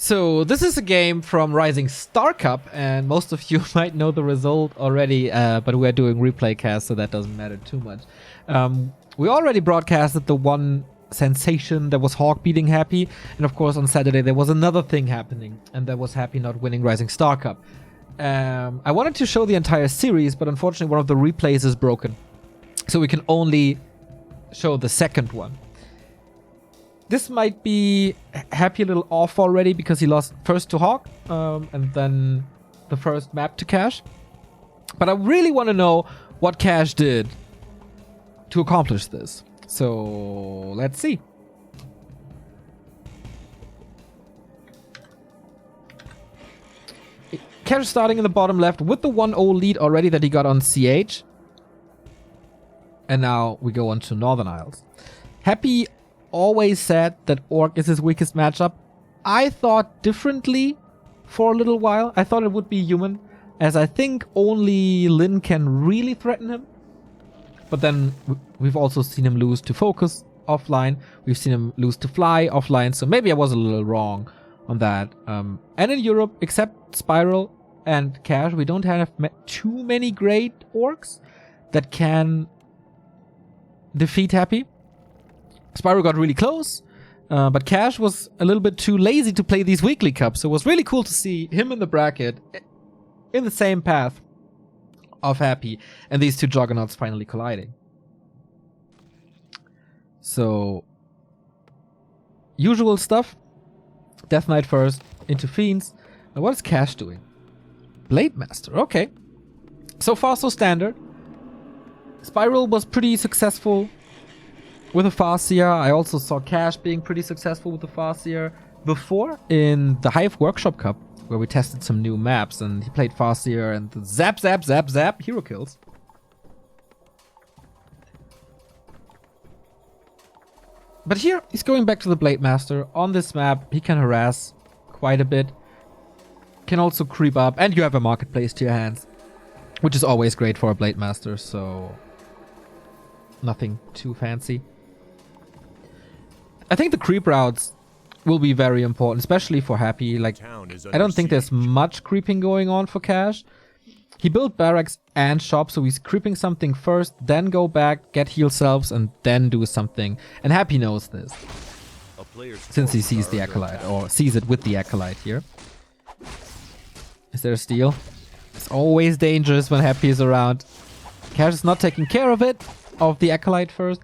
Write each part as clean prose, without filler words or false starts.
So this is a game from Ryzing Star Cup, and most of you might know the result already, but we're doing Replaycast, so that doesn't matter too much. We already broadcasted the one sensation that was Hawk beating Happy, and of course on Saturday there was another thing happening, and that was Happy not winning Ryzing Star Cup. I wanted to show the entire series, but unfortunately one of the replays is broken, so we can only show the second one. This might be Happy a little off already because he lost first to Hawk and then the first map to Cash. But I really want to know what Cash did to accomplish this. So let's see. Cash starting in the bottom left with the 1-0 lead already that he got on CH. And now we go on to Northern Isles. Happy always said that ORC is his weakest matchup. I thought differently for a little while. I thought it would be human, as I think only Lin can really threaten him. But then we've also seen him lose to Focus offline. We've seen him lose to Fly offline, so maybe I was a little wrong on that. And in Europe, except Spiral and Cash, we don't have too many great orcs that can defeat Happy. Spyro got really close, but Cash was a little bit too lazy to play these weekly cups, so it was really cool to see him in the bracket in the same path of Happy, and these two juggernauts finally colliding. So, usual stuff. Death Knight first, into Fiends. Now what is Cash doing? Blade Master, okay. So far so standard. Spiral was pretty successful with a Farseer. I also saw Cash being pretty successful with the Farseer before in the Hive Workshop Cup, where we tested some new maps, and he played Farseer and the zap, zap, zap, zap, hero kills. But here, he's going back to the Blade Master. On this map, he can harass quite a bit. Can also creep up, and you have a Marketplace to your hands, which is always great for a Blade Master, so nothing too fancy. I think the creep routes will be very important, especially for Happy. Like, I don't think there's much creeping going on for Cash. He built barracks and shop, so he's creeping something first, then go back, get heal selves, and then do something. And Happy knows this, since he sees the Acolyte, or sees it with the Acolyte here. Is there a steal? It's always dangerous when Happy is around. Cash is not taking care of it, of the Acolyte first,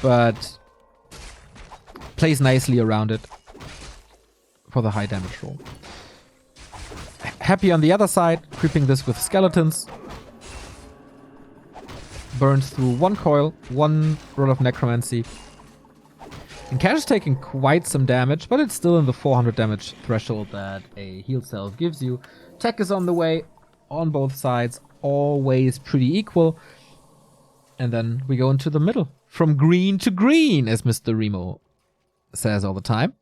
but plays nicely around it for the high damage roll. Happy on the other side, creeping this with skeletons. Burns through one coil, one roll of necromancy. And Cash is taking quite some damage, but it's still in the 400 damage threshold that a heal self gives you. Tech is on the way on both sides, always pretty equal. And then we go into the middle. From green to green, as Mr. Remo says all the time.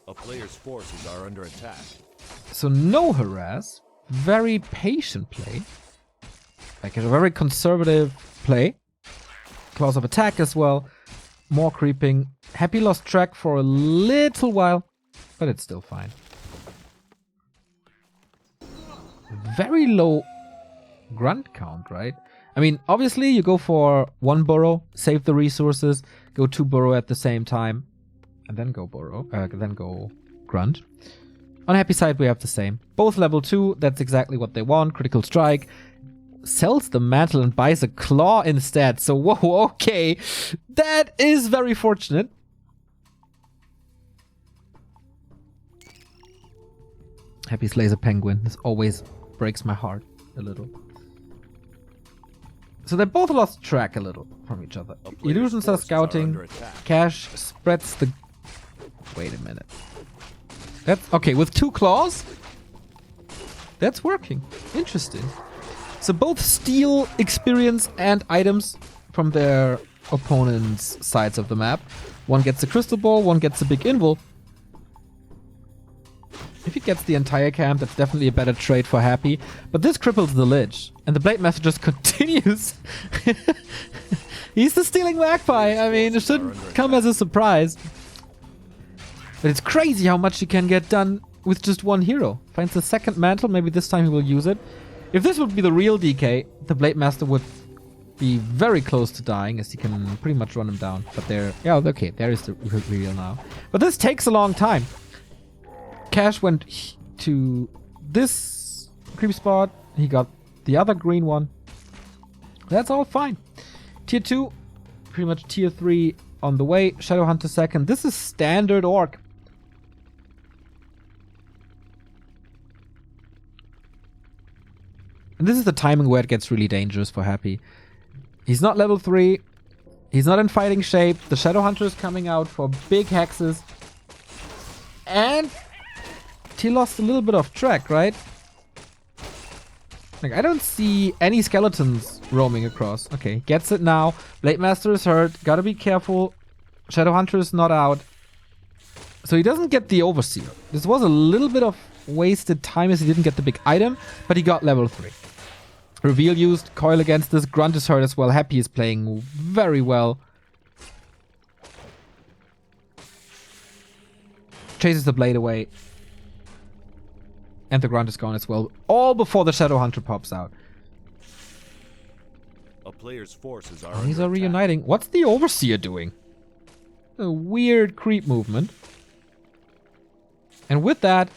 A player's forces are under attack. So no harass. Very patient play. Like a very conservative play. Claws of attack as well. More creeping. Happy lost track for a little while, but it's still fine. Very low grunt count, right? I mean, obviously you go for one burrow, save the resources, go 2 burrow at the same time, and then go burrow, then go grunt. On Happy side we have the same. Both level 2, that's exactly what they want. Critical strike. Sells the mantle and buys a claw instead. So whoa, okay. That is very fortunate. Happy slays a penguin. This always breaks my heart a little. So they both lost track a little from each other. Illusions are scouting. Cash spreads the... Wait a minute. That's... Okay, with 2 claws? That's working. Interesting. So both steal experience and items from their opponent's sides of the map. One gets a crystal ball, one gets a big invul. If he gets the entire camp, that's definitely a better trade for Happy. But this cripples the Lich. And the Blade Master just continues. He's the stealing magpie. I mean, it shouldn't come as a surprise. But it's crazy how much he can get done with just one hero. Finds the second mantle, maybe this time he will use it. If this would be the real DK, the Blade Master would be very close to dying, as he can pretty much run him down. But there, yeah, okay, there is the reveal now. But this takes a long time. Cash went to this creep spot. He got the other green one. That's all fine. Tier 2, pretty much tier 3 on the way. Shadowhunter second. This is standard orc. And this is the timing where it gets really dangerous for Happy. He's not level 3. He's not in fighting shape. The Shadowhunter is coming out for big hexes. And he lost a little bit of track, right? Like, I don't see any skeletons roaming across. Okay, gets it now. Blade Master is hurt. Gotta be careful. Shadowhunter is not out. So he doesn't get the Overseer. This was a little bit of wasted time as he didn't get the big item, but he got level 3. Reveal used. Coil against this. Grunt is hurt as well. Happy is playing very well. Chases the blade away. And the Grunt is gone as well. All before the Shadowhunter pops out. A player's forces are These under are attack. reuniting. What's the Overseer doing? A weird creep movement. And with that,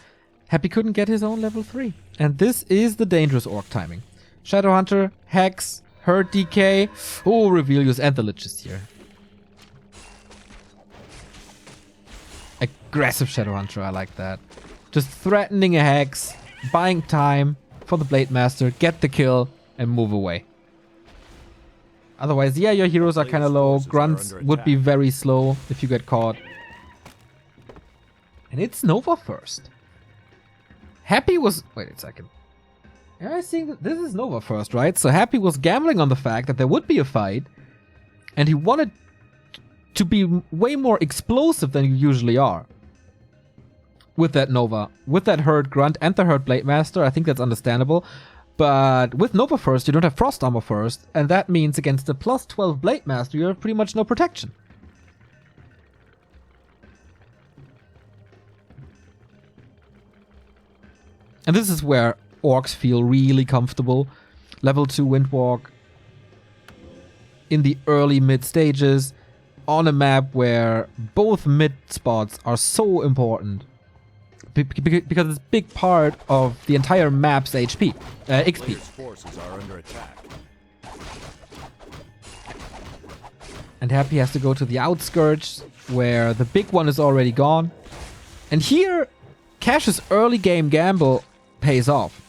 Happy couldn't get his own level 3. And this is the dangerous orc timing. Shadowhunter, Hex, Hurt DK. Oh, Reveal use and the Lich is here. Aggressive Shadowhunter, I like that. Just threatening a Hex, buying time for the Blade Master, get the kill, and move away. Otherwise, yeah, your heroes are kind of low. Grunts would be very slow if you get caught. And it's Nova first. Happy was... Wait a second. Yeah, I think this is Nova first, right? So Happy was gambling on the fact that there would be a fight. And he wanted to be way more explosive than you usually are. With that Nova. With that Hurt Grunt and the Hurt Blade Master. I think that's understandable. But with Nova first, you don't have Frost Armor first. And that means against the plus 12 Blade Master, you have pretty much no protection. And this is where orcs feel really comfortable. Level 2 Windwalk. In the early mid stages. On a map where both mid spots are so important. Because it's a big part of the entire map's XP. Player's forces are under attack. And Happy has to go to the outskirts where the big one is already gone. And here, Cash's early game gamble pays off.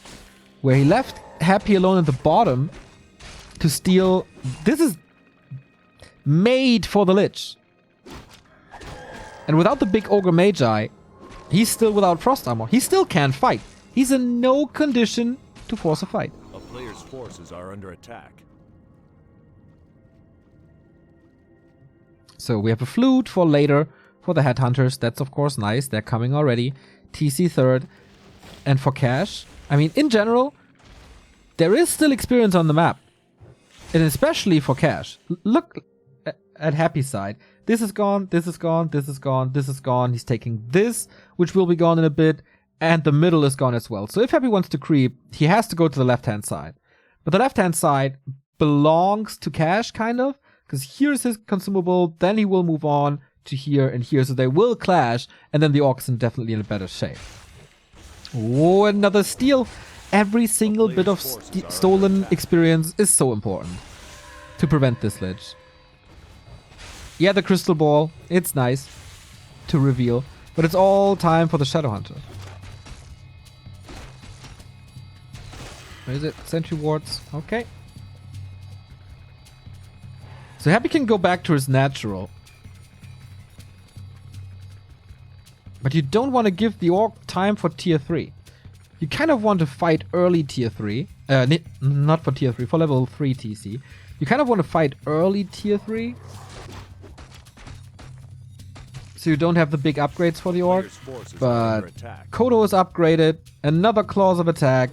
Where he left Happy alone at the bottom to steal... This is made for the Lich. And without the big Ogre Magi, he's still without Frost Armor. He still can't fight. He's in no condition to force a fight. A player's forces are under attack. So we have a flute for later for the Headhunters. That's of course nice. They're coming already. TC third. And for Cash, I mean, in general, there is still experience on the map. And especially for Cash. Look at Happy's side. This is gone, this is gone, this is gone, this is gone. He's taking this, which will be gone in a bit. And the middle is gone as well. So if Happy wants to creep, he has to go to the left-hand side. But the left-hand side belongs to Cash, kind of. Because here's his consumable, then he will move on to here and here. So they will clash, and then the orcs are definitely in a better shape. Oh, another steal. Every single bit of stolen experience is so important to prevent this Lich. Yeah, the crystal ball, it's nice to reveal, but it's all time for the Shadowhunter. Where is it? Sentry wards. Okay. So Happy can go back to his natural. But you don't want to give the orc time for tier 3. You kind of want to fight early tier 3. Not for tier 3, for level 3 TC. You kind of want to fight early tier 3. So you don't have the big upgrades for the orc. But Kodo is upgraded. Another Claws of Attack.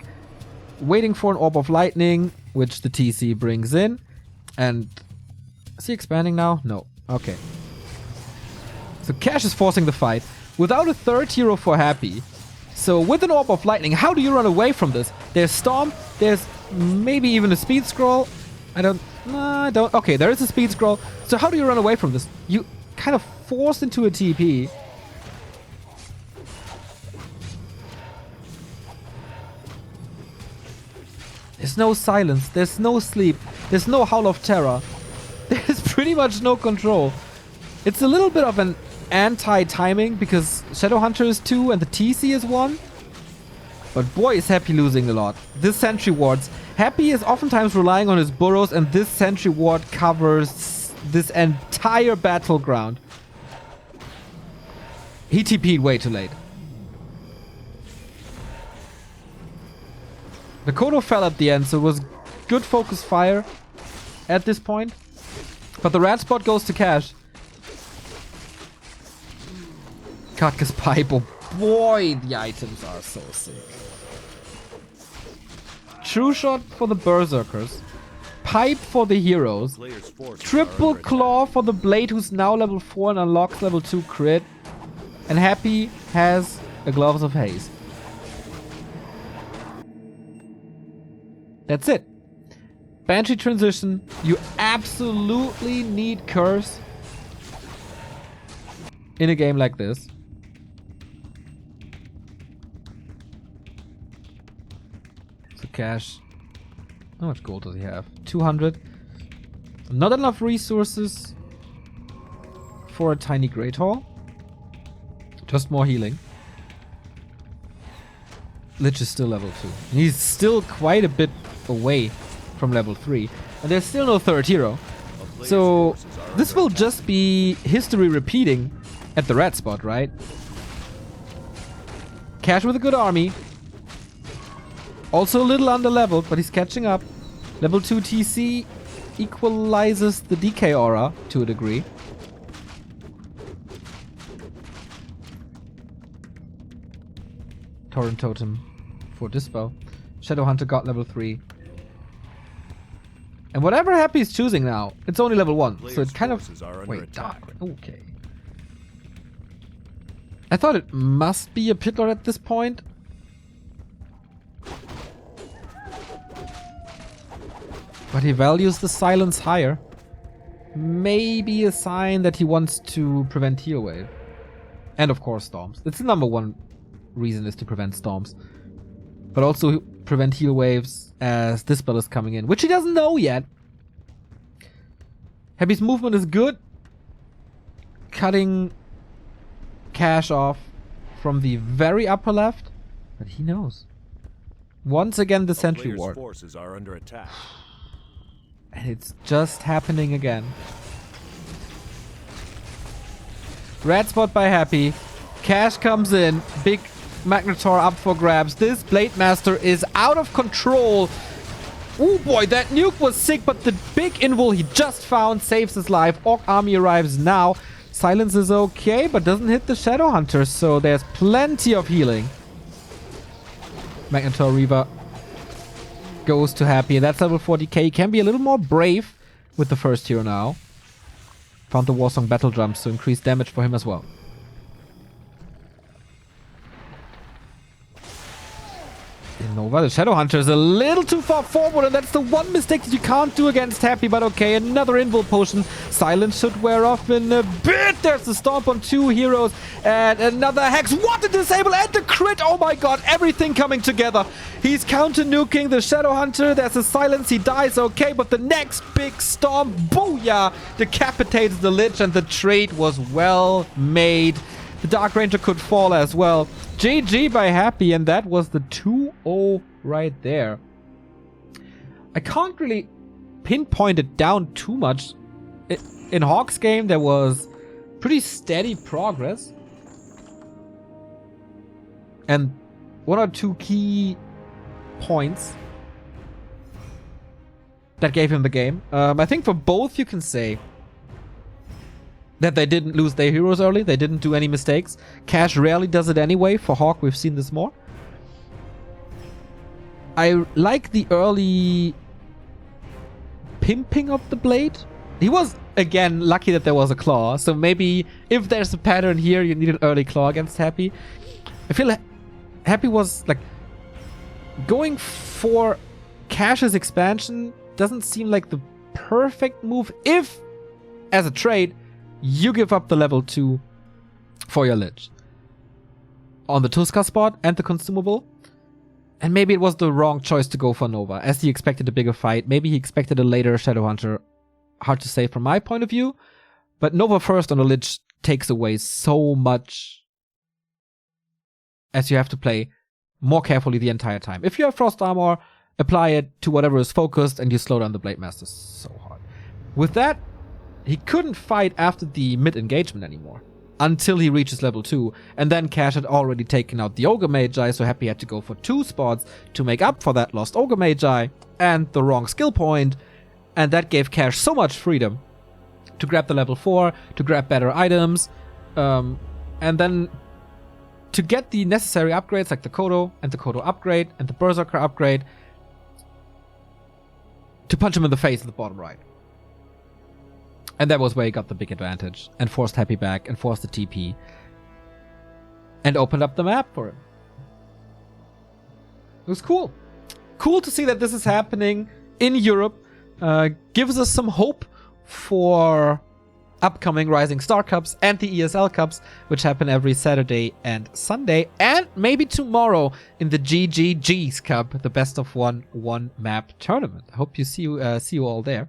Waiting for an Orb of Lightning, which the TC brings in. And is he expanding now? No. Okay. So Cash is forcing the fight. without a third hero for Happy. So with an Orb of Lightning, how do you run away from this? There's Storm, there's maybe even a Speed Scroll. I don't... Okay, there is a Speed Scroll. So how do you run away from this? You kind of forced into a TP. There's no silence, there's no sleep, there's no Howl of Terror. There's pretty much no control. It's a little bit of an anti-timing because Shadowhunter is 2 and the TC is 1. But boy is Happy losing a lot. This Sentry Wards. Happy is oftentimes relying on his burrows and this Sentry Ward covers this entire battleground. He TP'd way too late. The Kodo fell at the end, so it was good focus fire at this point. But the red spot goes to Cash. Katka's Pipe, oh boy, the items are so sick. True Shot for the Berserkers. Pipe for the heroes. Triple Claw for the Blade, who's now level 4 and unlocks level 2 crit. And Happy has a Gloves of Haze. That's it. Banshee transition. You absolutely need Curse in a game like this. So Cash. How much gold does he have? 200. Not enough resources for a tiny Great Hall. Just more healing. Lich is still level 2. And he's still quite a bit away from level 3. And there's still no third hero. So this will just be history repeating at the red spot, right? Cash with a good army. Also a little under leveled, but he's catching up. Level 2 TC equalizes the DK aura to a degree. Torrent Totem for Dispel. Shadowhunter got level 3. And whatever Happy is choosing now, it's only level 1. So it kind of... Wait, dark. Okay. I thought it must be a Pitlord at this point. But he values the silence higher. Maybe a sign that he wants to prevent heal wave. And of course storms. It's the number one reason is to prevent storms. But also prevent heal waves as this spell is coming in, which he doesn't know yet. Happy's movement is good. Cutting Cash off from the very upper left, but he knows. Once again, the Sentry Ward. Forces are under attack. And it's just happening again. Red spot by Happy. Cash comes in. Big Magnetar up for grabs. This Blade Master is out of control. Oh boy, that nuke was sick, but the big invul he just found saves his life. Orc army arrives now. Silence is okay, but doesn't hit the Shadowhunter, so there's plenty of healing. Magnetar Reaver goes to Happy, and that's level 40k. He can be a little more brave with the first hero now. Found the Warsong Battle Drums to increase damage for him as well. Nova, the Shadowhunter is a little too far forward, and that's the one mistake that you can't do against Happy, but okay, another invul potion. Silence should wear off in a bit. There's the stomp on 2 heroes, and another Hex. What a disable, and the crit! Oh my god, everything coming together. He's counter-nuking the Shadowhunter. There's a silence, he dies, okay, but the next big storm, booyah, decapitates the Lich, and the trade was well made. The Dark Ranger could fall as well. GG by Happy, and that was the 2-0 right there. I can't really pinpoint it down too much. In Hawk's game, there was pretty steady progress. And 1 or 2 key points that gave him the game. I think for both you can say that they didn't lose their heroes early. They didn't do any mistakes. Cash rarely does it anyway. For Hawk, we've seen this more. I like the early pimping of the blade He was, again, lucky that there was a claw. So maybe if there's a pattern here, you need an early claw against Happy. I feel like Happy was like going for Cash's expansion doesn't seem like the perfect move if, as a trade, you give up the level 2 for your Lich on the Tuska spot and the consumable. And maybe it was the wrong choice to go for Nova, as he expected a bigger fight. Maybe he expected a later Shadowhunter. Hard to say from my point of view. But Nova first on the Lich takes away so much, as you have to play more carefully the entire time. If you have Frost Armor, apply it to whatever is focused and you slow down the Blade Master so hard. With that, he couldn't fight after the mid-engagement anymore. Until he reaches level 2. And then Cash had already taken out the Ogre Magi, so Happy had to go for 2 spots to make up for that lost Ogre Magi and the wrong skill point. And that gave Cash so much freedom to grab the level 4, to grab better items, and then to get the necessary upgrades like the Kodo and the Kodo upgrade and the Berserker upgrade to punch him in the face at the bottom right. And that was where he got the big advantage and forced Happy back and forced the TP and opened up the map for him. It was cool. Cool to see that this is happening in Europe. Gives us some hope for upcoming Ryzing Star Cups and the ESL Cups, which happen every Saturday and Sunday, and maybe tomorrow in the GGG's Cup, the best of one map tournament. I hope you see you all there.